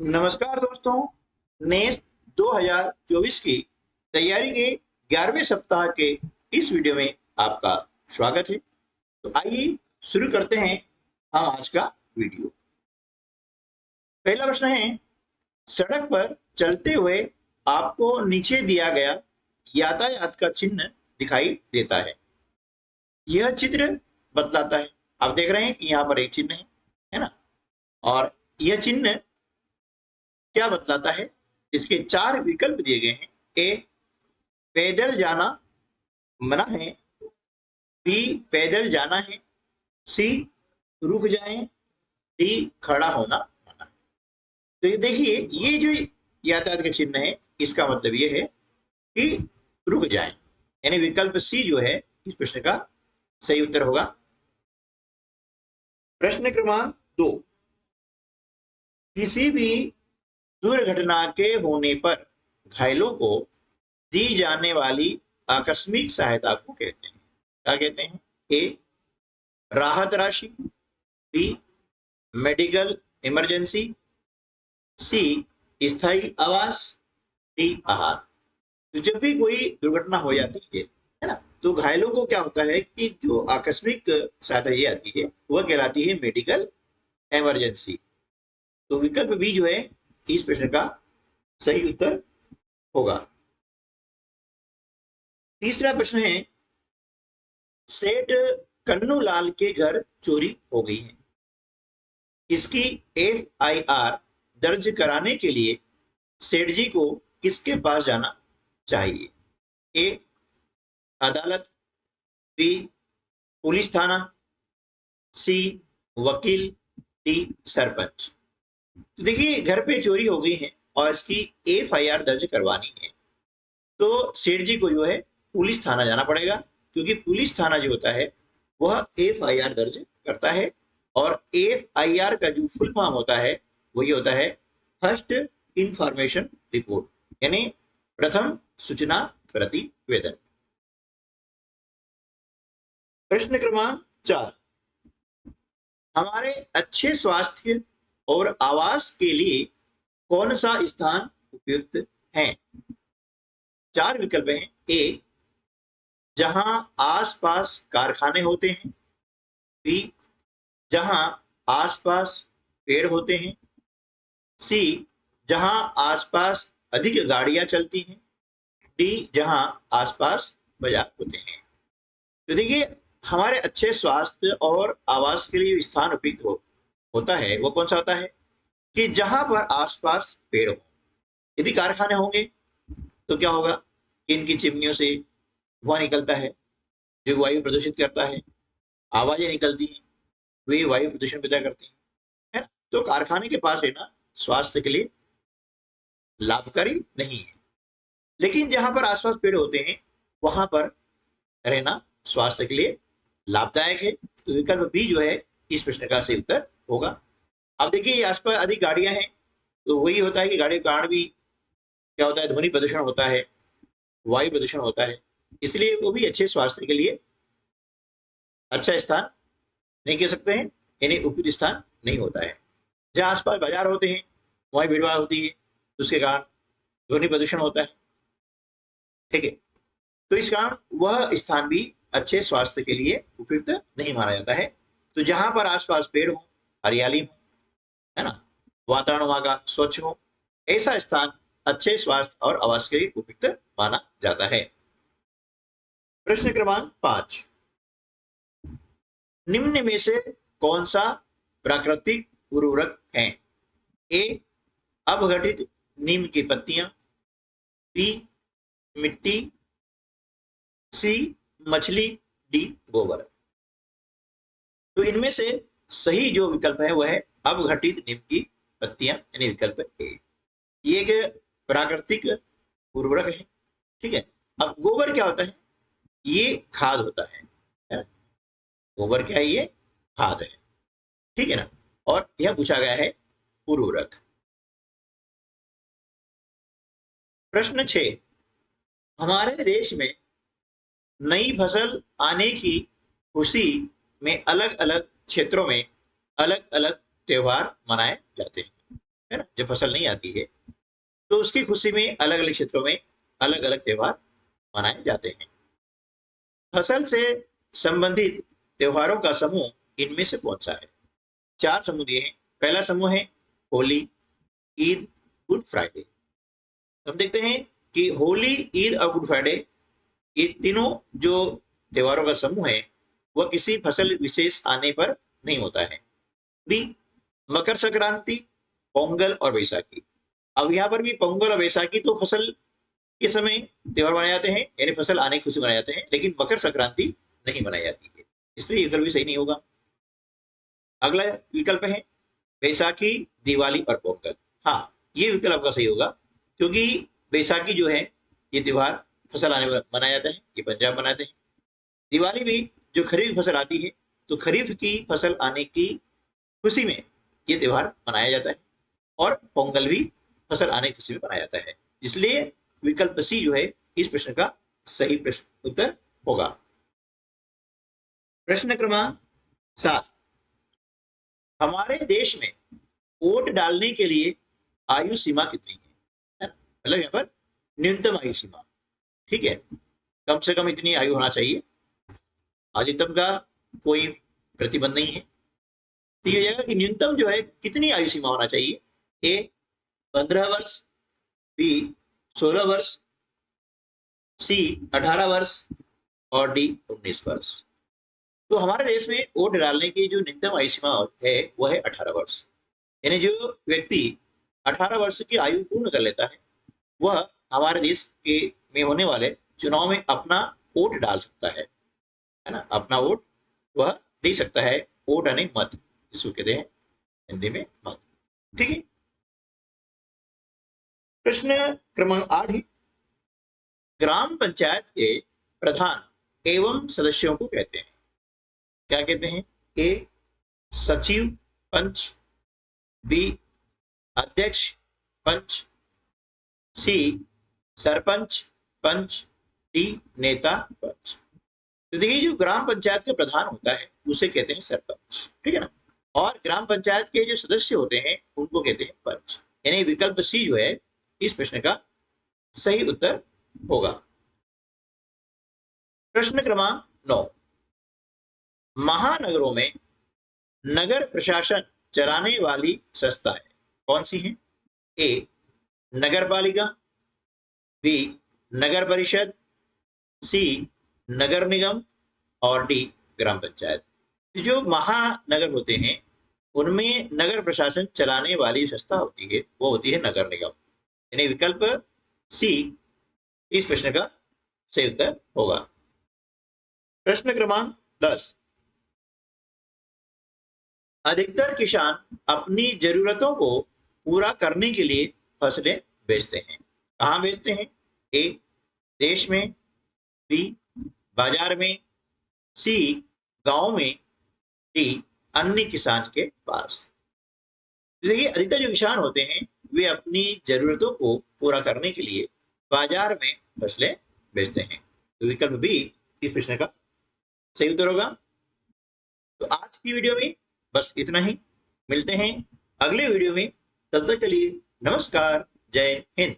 नमस्कार दोस्तों। नेक्स्ट 2024 की तैयारी के 11वें सप्ताह के इस वीडियो में आपका स्वागत है। तो आइए शुरू करते हैं हम आज का वीडियो। पहला प्रश्न है, सड़क पर चलते हुए आपको नीचे दिया गया यातायात का चिन्ह दिखाई देता है। यह चित्र बतलाता है, आप देख रहे हैं कि यहाँ पर एक चिन्ह है ना। और यह चिन्ह क्या बतलाता है? इसके चार विकल्प दिए गए हैं। ए, पैदल जाना मना है। बी, पैदल जाना है। सी, रुक जाएं। डी, खड़ा होना मना है। तो ये देखिए, ये जो यातायात का चिन्ह है इसका मतलब ये है कि रुक जाएं, यानी विकल्प सी जो है इस प्रश्न का सही उत्तर होगा। प्रश्न क्रमांक 2, किसी भी दुर्घटना के होने पर घायलों को दी जाने वाली आकस्मिक सहायता को कहते हैं, क्या कहते हैं? ए, राहत राशि। B, medical emergency. सी, स्थायी आवास। डी, आहार। तो जब भी कोई दुर्घटना हो जाती है ना, तो घायलों को क्या होता है कि जो आकस्मिक सहायता ये आती है वह कहलाती है मेडिकल इमरजेंसी। तो विकल्प बी जो है इस प्रश्न का सही उत्तर होगा। तीसरा प्रश्न है, सेठ कन्नूलाल के घर चोरी हो गई है। इसकी FIR दर्ज कराने के लिए सेठ जी को किसके पास जाना चाहिए? ए, अदालत। बी, पुलिस थाना। सी, वकील। डी, सरपंच। तो देखिए, घर पे चोरी हो गई है और इसकी FIR दर्ज करवानी है, तो सेठ जी को जो है पुलिस थाना जाना पड़ेगा, क्योंकि पुलिस थाना जो होता है वह FIR दर्ज करता है। और FIR का जो फुल फॉर्म होता है वो ये होता है, फर्स्ट इंफॉर्मेशन रिपोर्ट, यानी प्रथम सूचना प्रतिवेदन। प्रश्न क्रमांक 4, हमारे अच्छे स्वास्थ्य और आवास के लिए कौन सा स्थान उपयुक्त है? चार विकल्प हैं। ए, जहां आसपास कारखाने होते हैं। बी, जहां आसपास पेड़ होते हैं। सी, जहां आसपास अधिक गाड़ियां चलती हैं। डी, जहां आसपास बाजार होते हैं। तो देखिए, हमारे अच्छे स्वास्थ्य और आवास के लिए स्थान उपयुक्त होता है वो कौन सा होता है कि जहां पर आसपास पेड़ हो। यदि कारखाने होंगे तो क्या होगा, इनकी चिमनियों से धुआं निकलता है जो वायु प्रदूषित करता है, आवाजें निकलती हैं वे वायु प्रदूषण पैदा करती हैं, है ना। तो कारखाने के पास रहना स्वास्थ्य के लिए लाभकारी नहीं है। लेकिन जहां पर आसपास पेड़ होते हैं वहां पर रहना स्वास्थ्य के लिए लाभदायक है। तो विकल्प बी जो है इस प्रश्न का सही उत्तर होगा। अब देखिए, आसपास अधिक गाड़ियां हैं तो वही होता है कि गाड़ियों के कारण भी क्या होता है, ध्वनि प्रदूषण होता है, वायु प्रदूषण होता है, इसलिए वो भी अच्छे स्वास्थ्य के लिए अच्छा स्थान नहीं कह सकते हैं, यानी उपयुक्त स्थान नहीं होता है। जहाँ आसपास बाजार होते हैं वहीं भीड़ भाड़ होती है, तो उसके कारण ध्वनि प्रदूषण होता है। ठीक है, तो इस कारण वह स्थान भी अच्छे स्वास्थ्य के लिए उपयुक्त नहीं माना जाता है। तो जहां पर आसपास पेड़ हो, हरियाली हो, है ना, वातावरण वहां का स्वच्छ हो, ऐसा स्थान अच्छे स्वास्थ्य और आवास के लिए उपयुक्त माना जाता है। प्रश्न क्रमांक 5, निम्न में से कौन सा प्राकृतिक उर्वरक है? ए, अपघटित नीम की पत्तियां। बी, मिट्टी। सी, मछली। डी, गोबर। तो इनमें से सही जो विकल्प है वह है अपघटित नीम की पत्तियां, यानी विकल्प ए। ये एक प्राकृतिक उर्वरक है। ठीक है, अब गोबर क्या होता है? ये खाद होता है ना? गोबर क्या है? ये खाद है। ठीक है ना। और यह पूछा गया है उर्वरक। प्रश्न 6, हमारे देश में नई फसल आने की खुशी में अलग अलग क्षेत्रों में अलग अलग त्योहार मनाए जाते हैं। है ना, जब फसल नहीं आती है तो उसकी खुशी में अलग अलग क्षेत्रों में अलग अलग त्योहार मनाए जाते हैं। फसल से संबंधित त्योहारों का समूह इनमें से कौन सा है? 4 समूह दिए हैं। पहला समूह है होली, ईद, गुड फ्राइडे। हम देखते हैं कि होली, ईद और गुड फ्राइडे, ये तीनों जो त्योहारों का समूह है वह किसी फसल विशेष आने पर नहीं होता है। बी, मकर संक्रांति, पोंगल और बैसाखी। अब यहाँ पर भी पोंगल और बैसाखी तो फसल के समय त्योहार मनाए जाते हैं, यानी फसल आने की खुशी मनाए जाते हैं, लेकिन मकर संक्रांति नहीं मनाई जाती है, इसलिए ये भी सही नहीं होगा। अगला विकल्प है बैसाखी, दिवाली और पोंगल। हाँ, ये विकल्प आपका सही होगा, क्योंकि बैसाखी जो है ये त्योहार फसल आने पर मनाया जाता है, ये पंजाब मनाते हैं। दिवाली भी जो खरीफ फसल आती है तो खरीफ की फसल आने की खुशी में ये त्योहार मनाया जाता है, और पोंगल भी फसल आने की खुशी में मनाया जाता है। इसलिए विकल्प सी जो है इस प्रश्न का सही प्रश्न उत्तर होगा। प्रश्न क्रमांक 7, हमारे देश में वोट डालने के लिए आयु सीमा कितनी है? मतलब यहाँ पर न्यूनतम आयु सीमा, ठीक है, कम से कम इतनी आयु होना चाहिए, अधिकतम का कोई प्रतिबंध नहीं है। तो ये जाएगा कि न्यूनतम जो है कितनी आयु सीमा होना चाहिए? ए 15 वर्ष, बी 16 वर्ष, सी 18 वर्ष और डी 19 वर्ष। तो हमारे देश में वोट डालने की जो न्यूनतम आयु सीमा है वह है 18 वर्ष। यानी जो व्यक्ति 18 वर्ष की आयु पूर्ण कर लेता है वह हमारे देश के में होने वाले चुनाव में अपना वोट डाल सकता है ना, अपना वोट वह दे सकता है। वोट यानी मत, जिसको कहते हैं हिंदी में मत, ठीक है। प्रश्न क्रमांक 8 है, ग्राम पंचायत के प्रधान एवं सदस्यों को कहते हैं, क्या कहते हैं? ए सचिव पंच, बी अध्यक्ष पंच, सी सरपंच पंच, डी नेता पंच। तो देखिए, जो ग्राम पंचायत का प्रधान होता है उसे कहते हैं सरपंच, ठीक है ना, और ग्राम पंचायत के जो सदस्य होते हैं उनको कहते हैं पंच। यानी विकल्प सी जो है इस प्रश्न का सही उत्तर होगा। प्रश्न क्रमांक 9, महानगरों में नगर प्रशासन चलाने वाली संस्थाएं कौन सी हैं? ए नगर पालिका, बी नगर परिषद, सी नगर निगम और डी ग्राम पंचायत। जो महानगर होते हैं उनमें नगर प्रशासन चलाने वाली संस्था होती है वो होती है नगर निगम। यानी विकल्प सी इस प्रश्न का सही उत्तर होगा। प्रश्न क्रमांक 10, अधिकतर किसान अपनी जरूरतों को पूरा करने के लिए फसलें बेचते हैं। कहाँ बेचते हैं? ए देश में, बी बाजार में, सी गांव में, डी अन्य किसान के पास। देखिए, अधिकतर जो किसान होते हैं वे अपनी जरूरतों को पूरा करने के लिए बाजार में फसलें बेचते हैं। तो विकल्प बी इस प्रश्न का सही उत्तर होगा। तो आज की वीडियो में बस इतना ही, मिलते हैं अगले वीडियो में, तब तक के लिए नमस्कार, जय हिंद।